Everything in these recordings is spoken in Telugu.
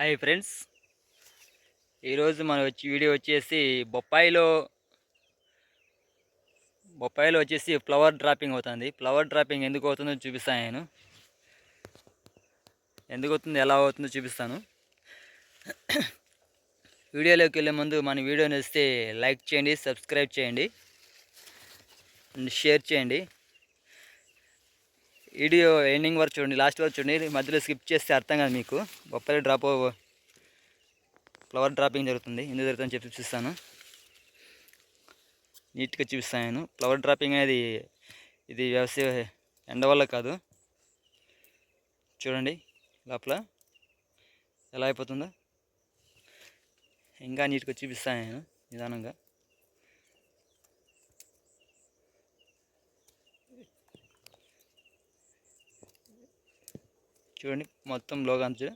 హాయ్ ఫ్రెండ్స్, ఈరోజు మన వీడియో వచ్చేసి బొప్పాయిలో వచ్చేసి ఫ్లవర్ డ్రాపింగ్ అవుతుంది. ఫ్లవర్ డ్రాపింగ్ ఎందుకు అవుతుందో చూపిస్తాను. నేను ఎందుకు అవుతుంది, ఎలా అవుతుందో చూపిస్తాను. వీడియోలోకి వెళ్ళే ముందు మన వీడియో నచ్చితే లైక్ చేయండి, సబ్స్క్రైబ్ చేయండి అండ్ షేర్ చేయండి. వీడియో ఎండింగ్ వరకు చూడండి, లాస్ట్ వరకు చూడండి. మధ్యలో స్కిప్ చేస్తే అర్థం కాదు మీకు. బొప్పాయిలో ఫ్లవర్ డ్రాపింగ్ జరుగుతుంది, ఎందుకు జరుగుతుందని చెప్పి చూపిస్తాను. నీట్గా చూపిస్తాను నేను. ఫ్లవర్ డ్రాపింగ్ అనేది ఇది వ్యవసాయ ఎండ వల్ల కాదు. చూడండి లోపల ఎలా అయిపోతుందో. ఇంకా నీట్గా చూపిస్తాను నేను నిదానంగా. చూడండి మొత్తం లోగాంచు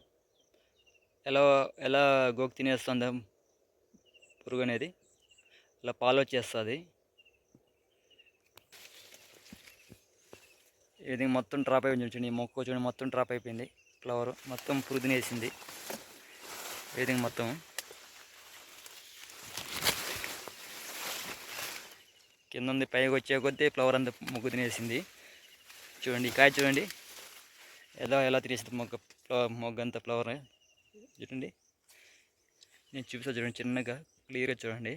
ఎలా ఎలా గోకు తినేస్తుందో పురుగు అనేది. ఇలా పాలు వచ్చేస్తుంది. ఇది మొత్తం డ్రాప్ అయిపోయింది. చూడండి ఈ మొక్క చూడండి మొత్తం డ్రాప్ అయిపోయింది. ఫ్లవర్ మొత్తం పురుగు తినేసింది. ఇది మొత్తం కింద ఉంది, పైకి వచ్చే కొద్దీ ఫ్లవర్ అంతా మొగ్గు తినేసింది. చూడండి కాయ చూడండి ఎలా తినేసింది మొగ్గ అంతా ఫ్లవర్. చూడండి నేను చూపిస్తా, చూడండి చిన్నగా క్లియర్గా చూడండి.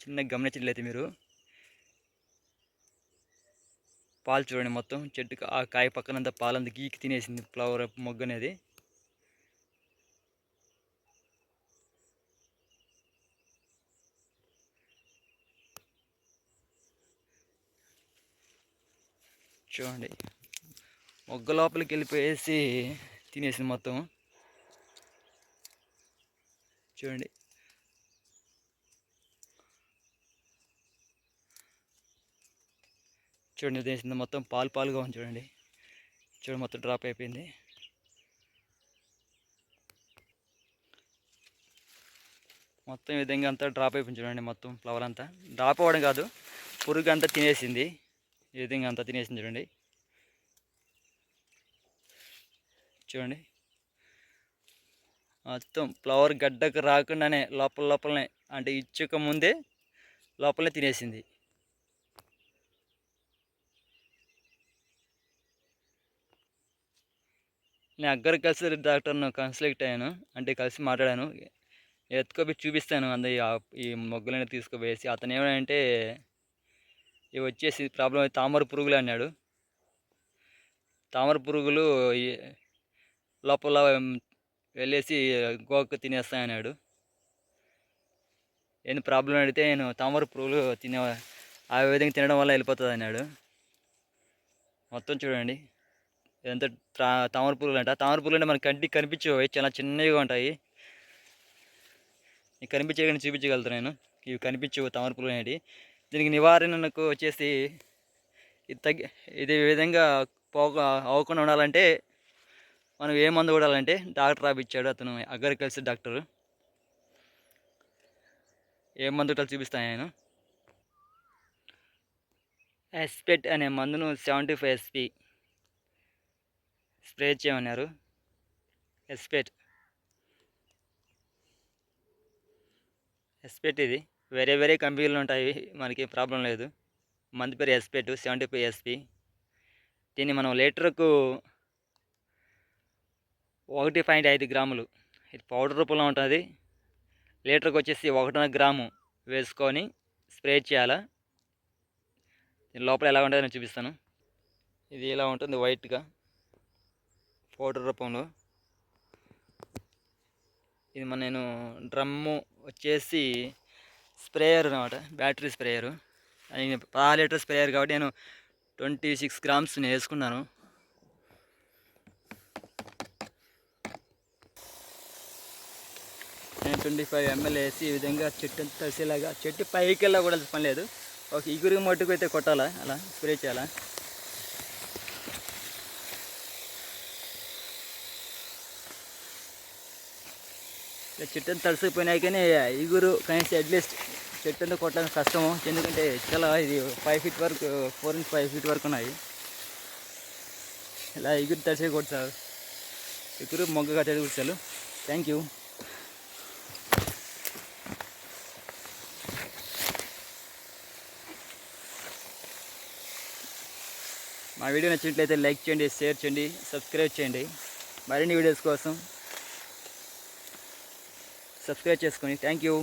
చిన్నగా గమనించట్లయితే మీరు పాలు చూడండి మొత్తం చెట్టుకు ఆ కాయ పక్కనంతా పాలంతా గీకి తినేసింది ఫ్లవర్ మొగ్గ అనేది. చూడండి మొగ్గ లోపలికి వెళ్ళిపోయేసి తినేసింది మొత్తం. చూడండి చూడండి తినేసింది మొత్తం పాలుగా ఉంది. చూడండి మొత్తం డ్రాప్ అయిపోయింది. మొత్తం ఈ విధంగా అంతా డ్రాప్ అయిపోయింది. చూడండి మొత్తం ఫ్లవర్ అంతా డ్రాప్ అవ్వడం కాదు, పురుగు అంతా తినేసింది. ఈ విధంగా అంతా తినేసింది. చూడండి మొత్తం ఫ్లవర్ గడ్డకు రాకుండానే లోపలనే, అంటే ఇచ్చక ముందే లోపలనే తినేసింది. నేను అగ్రికల్చర్ డాక్టర్ను కన్సల్ట్ అయ్యాను, అంటే కలిసి మాట్లాడాను. ఎత్తుకోపోయి చూపిస్తాను ఈ మొగ్గులని తీసుకుపోయేసి. అతను ఏమంటే ఇవి వచ్చేసి ప్రాబ్లం తామర పురుగులు అన్నాడు. తామర పురుగులు లోపల వెళ్ళేసి గోక తినేస్తాయన్నాడు. ఏంది ప్రాబ్లం అడిగితే నేను తామర పురుగులు ఆ విధంగా తినడం వల్ల వెళ్ళిపోతుంది అన్నాడు. మొత్తం చూడండి ఇదంతా తామర పురుగులు అంట. తామర పురుగులు అంటే మనకి కంటికి కనిపించవు, చాలా చిన్నవిగా ఉంటాయి. నీకు కనిపించే కానీ చూపించగలుగుతాను నేను. ఇవి కనిపించవు తామర పురుగులు అనేవి. దీనికి నివారణకు వచ్చేసి ఇది విధంగా అవ్వకుండా ఉండాలంటే మనం ఏ మందు కొడాలంటే డాక్టర్ రాపిచ్చాడు అతను, అగ్రికల్చర్ డాక్టరు. ఏ మందు కొట్టాలో చూపిస్తాను నేను. ఎస్పెట్ అనే మందును 75 SP స్ప్రే చేయమన్నారు. ఎస్పెట్ ఇది వేరే కంపెనీలు ఉంటాయి, మనకి ప్రాబ్లం లేదు. మందు పేరు ఎస్పెట్ 75 SP. దీన్ని మనం లీటర్కు 1.5 గ్రాములు, ఇది పౌడర్ రూపంలో ఉంటుంది. లీటర్కి వచ్చేసి 1.5 గ్రాము వేసుకొని స్ప్రే చేయాలా. దీని లోపల ఎలా ఉంటుందో నేను చూపిస్తాను. ఇది ఇలా ఉంటుంది వైట్గా పౌడర్ రూపంలో. ఇది నేను డ్రమ్ము వచ్చేసి స్ప్రేయర్ అనమాట, బ్యాటరీ స్ప్రేయరు. 10 లీటర్ స్ప్రేయర్ కాబట్టి నేను 26 గ్రామ్స్ నేను వేసుకున్నాను. నేను 25 ml వేసి ఈ విధంగా చెట్టు తడిసేలాగా, చెట్టు పైకి వెళ్ళా కూడా పని లేదు, ఒక ఇగురు మట్టుకు అయితే కొట్టాలా, అలా స్ప్రే చేయాలా. చెట్టు తడిసిపోయినాయి కానీ ఇగురు కనీసం అట్లీస్ట్ చెట్టు అంతా కొట్టడానికి కష్టము. ఎందుకంటే చాలా ఇది 5 feet వరకు 4 నుంచి 5 feet వరకు ఉన్నాయి. ఇలా ఎగురు తడిసే కొడతారు ఎగురు మొగ్గ కట్టేది కూర్చారు. Thank you. మా వీడియో నచ్చినట్లయితే లైక్ చేయండి, షేర్ చేయండి, సబ్స్క్రైబ్ చేయండి. మరిన్ని వీడియోస్ కోసం సబ్స్క్రైబ్ చేసుకోండి. Thank you.